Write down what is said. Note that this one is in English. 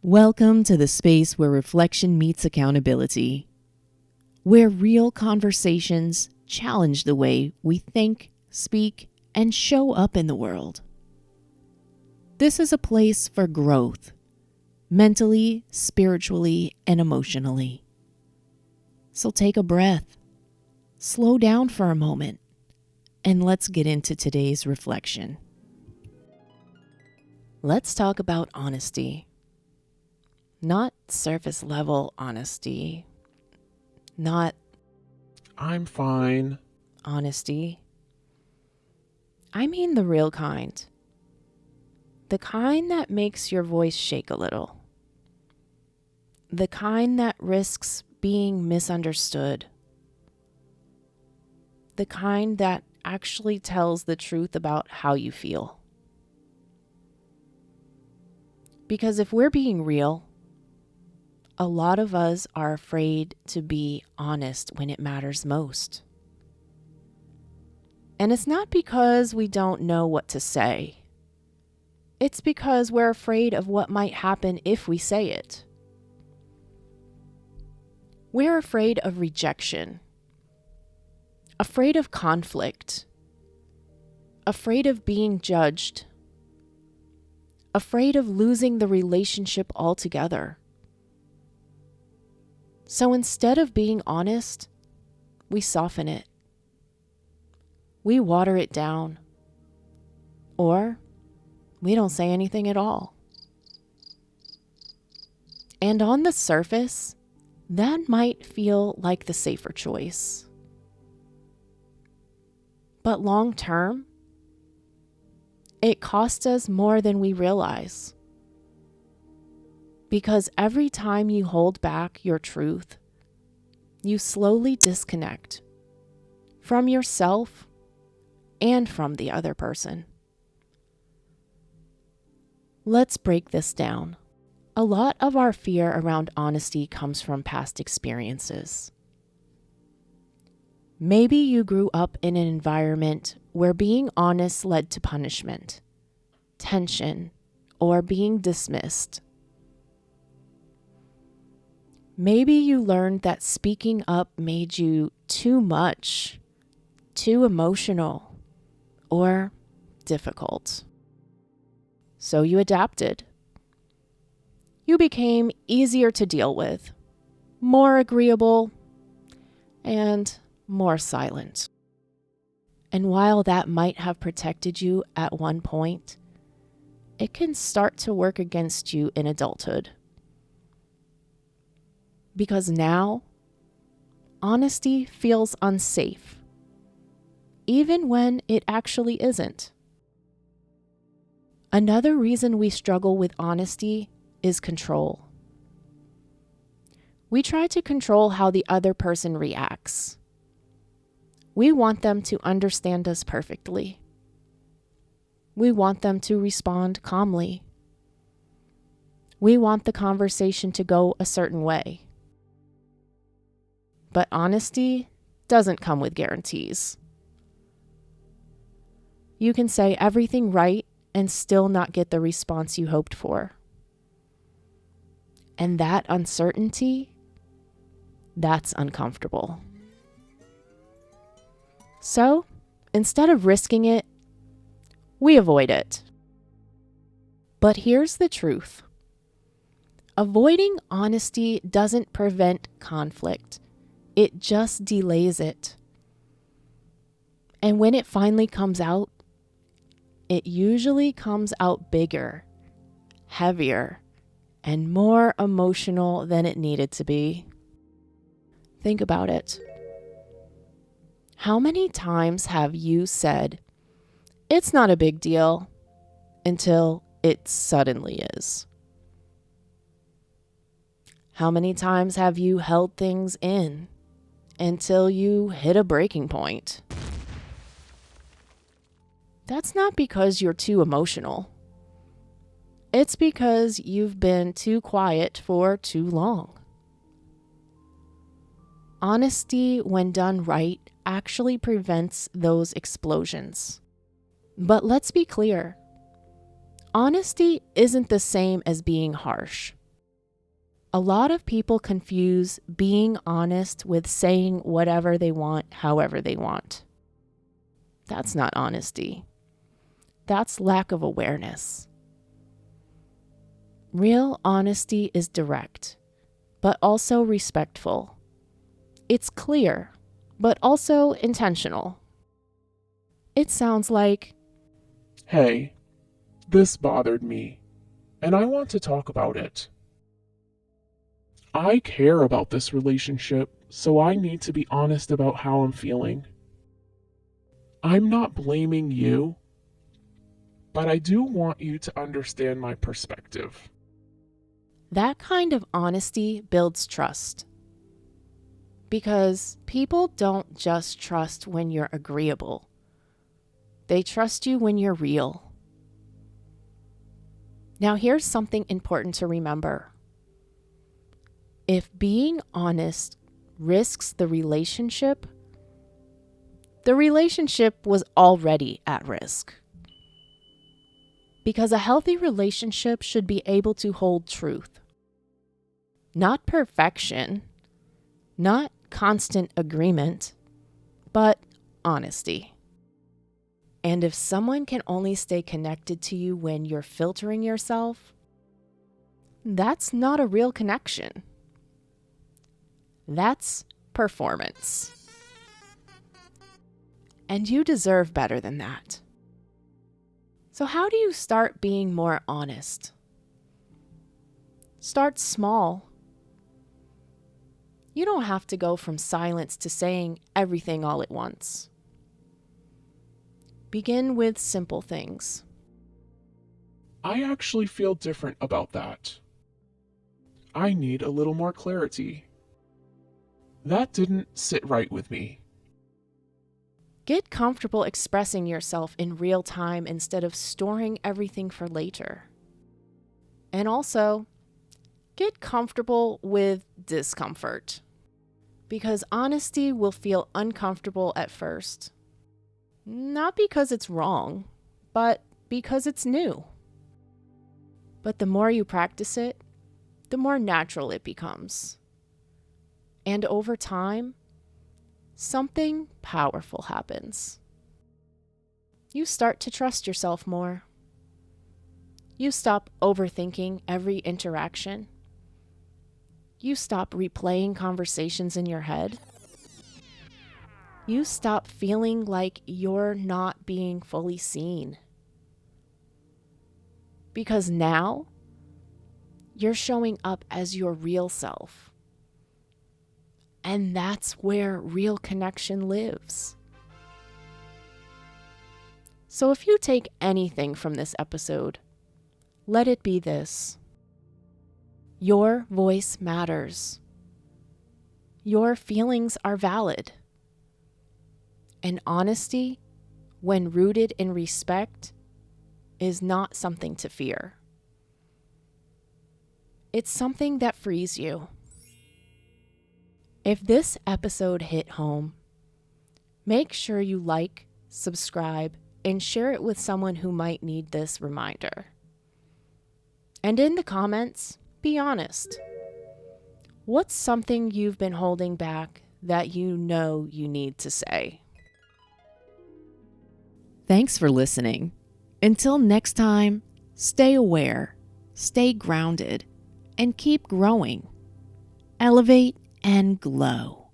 Welcome to the space where reflection meets accountability, where real conversations challenge the way we think, speak, and show up in the world. This is a place for growth, mentally, spiritually, and emotionally. So take a breath, slow down for a moment, and let's get into today's reflection. Let's talk about honesty. Not surface level honesty. Not I'm fine. honesty. I mean the real kind. The kind that makes your voice shake a little. The kind that risks being misunderstood. The kind that actually tells the truth about how you feel. Because if we're being real, a lot of us are afraid to be honest when it matters most. And it's not because we don't know what to say. It's because we're afraid of what might happen if we say it. We're afraid of rejection, afraid of conflict, afraid of being judged, afraid of losing the relationship altogether. So instead of being honest, we soften it. We water it down. Or we don't say anything at all. And on the surface, that might feel like the safer choice. But long term, it costs us more than we realize. Because every time you hold back your truth, you slowly disconnect from yourself and from the other person. Let's break this down. A lot of our fear around honesty comes from past experiences. Maybe you grew up in an environment where being honest led to punishment, tension, or being dismissed. Maybe you learned that speaking up made you too much, too emotional, or difficult. So you adapted. You became easier to deal with, more agreeable, and more silent. And while that might have protected you at one point, it can start to work against you in adulthood. Because now, honesty feels unsafe, even when it actually isn't. Another reason we struggle with honesty is control. We try to control how the other person reacts. We want them to understand us perfectly. We want them to respond calmly. We want the conversation to go a certain way. But honesty doesn't come with guarantees. You can say everything right and still not get the response you hoped for. And that uncertainty, that's uncomfortable. So, instead of risking it, we avoid it. But here's the truth. Avoiding honesty doesn't prevent conflict. It just delays it. And when it finally comes out, it usually comes out bigger, heavier, and more emotional than it needed to be. Think about it. How many times have you said, "It's not a big deal," until it suddenly is? How many times have you held things in until you hit a breaking point? That's not because you're too emotional. It's because you've been too quiet for too long. Honesty, when done right, actually prevents those explosions. But let's be clear. Honesty isn't the same as being harsh. A lot of people confuse being honest with saying whatever they want, however they want. That's not honesty. That's lack of awareness. Real honesty is direct, but also respectful. It's clear, but also intentional. It sounds like, Hey, this bothered me, and I want to talk about it. I care about this relationship, so I need to be honest about how I'm feeling. I'm not blaming you, but I do want you to understand my perspective. that kind of honesty builds trust. Because people don't just trust when you're agreeable. They trust you when you're real. Now, here's something important to remember. If being honest risks the relationship was already at risk. Because a healthy relationship should be able to hold truth. Not perfection, not constant agreement, but honesty. And if someone can only stay connected to you when you're filtering yourself, that's not a real connection. That's performance. And you deserve better than that. So how do you start being more honest? Start small. You don't have to go from silence to saying everything all at once. Begin with simple things. I actually feel different about that. I need a little more clarity. That didn't sit right with me. Get comfortable expressing yourself in real time instead of storing everything for later. And also, get comfortable with discomfort. Because honesty will feel uncomfortable at first. Not because it's wrong, but because it's new. But the more you practice it, the more natural it becomes. And over time, something powerful happens. You start to trust yourself more. You stop overthinking every interaction. You stop replaying conversations in your head. You stop feeling like you're not being fully seen. Because now, you're showing up as your real self. And that's where real connection lives. So if you take anything from this episode, let it be this. Your voice matters. Your feelings are valid. And honesty, when rooted in respect, is not something to fear. It's something that frees you. If this episode hit home, make sure you like, subscribe, and share it with someone who might need this reminder. And in the comments, be honest. What's something you've been holding back that you know you need to say? Thanks for listening. Until next time, stay aware, stay grounded, and keep growing. Elevate and glow.